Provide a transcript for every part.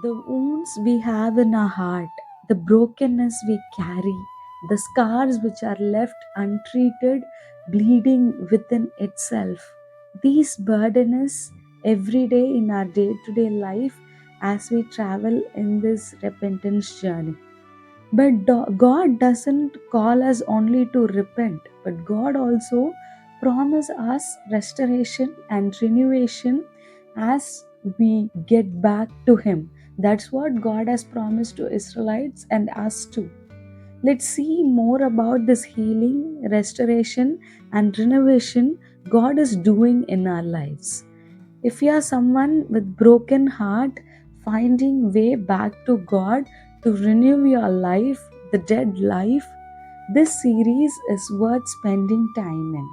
The wounds we have in our heart, the brokenness we carry, the scars which are left untreated, bleeding within itself, these burden us every day in our day to day life as we travel in this repentance journey. But God doesn't call us only to repent, but God also promises us restoration and renewation as we get back to Him. That's what God has promised to Israelites and us too. Let's see more about this healing, restoration, and renovation God is doing in our lives. If you are someone with broken heart, finding way back to God to renew your life, the dead life, this series is worth spending time in.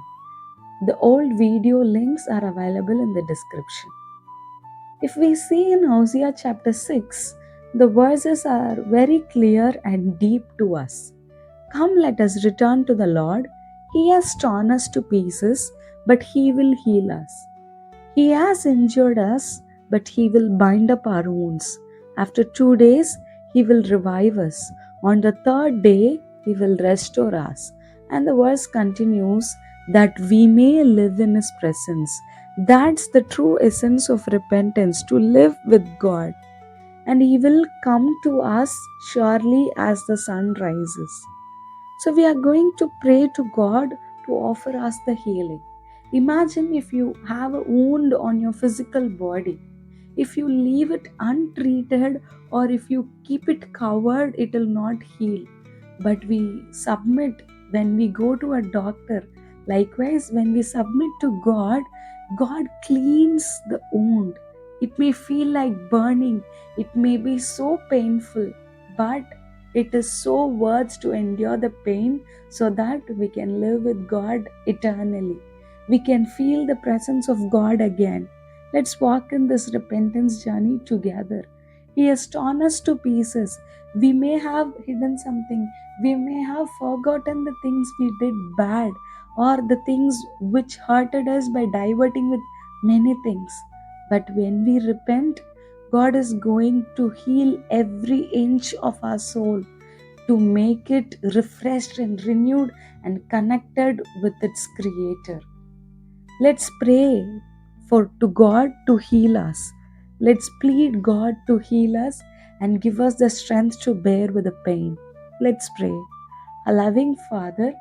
The old video links are available in the description. If we see in Hosea chapter 6, the verses are very clear and deep to us. Come, let us return to the Lord. He has torn us to pieces, but He will heal us. He has injured us, but He will bind up our wounds. After 2 days, He will revive us. On the third day, He will restore us. And the verse continues that we may live in His presence. That's the true essence of repentance, to live with God. And He will come to us surely as the sun rises. So we are going to pray to God to offer us the healing. Imagine if you have a wound on your physical body. If you leave it untreated or if you keep it covered, it will not heal. But we submit when we go to a doctor. Likewise, when we submit to God, God cleans the wound. It may feel like burning, it may be so painful, but it is so worth to endure the pain so that we can live with God eternally. We can feel the presence of God again. Let's walk in this repentance journey together. He has torn us to pieces. We may have hidden something. We may have forgotten the things we did bad or the things which hurted us by diverting with many things. But when we repent, God is going to heal every inch of our soul to make it refreshed and renewed and connected with its creator. Let's pray for to God to heal us. Let's plead God to heal us and give us the strength to bear with the pain. Let's pray. A loving Father,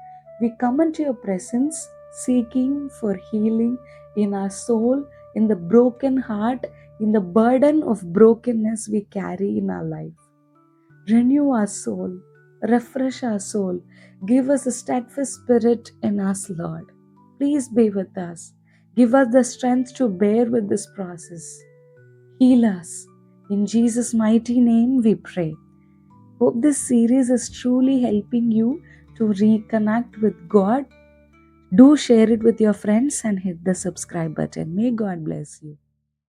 we come into your presence seeking for healing in our soul, in the broken heart, in the burden of brokenness we carry in our life. Renew our soul, refresh our soul, give us a steadfast spirit in us, Lord. Please be with us. Give us the strength to bear with this process. Heal us. In Jesus' mighty name we pray. Hope this series is truly helping you to reconnect with God. Do share it with your friends and hit the subscribe button. May God bless you.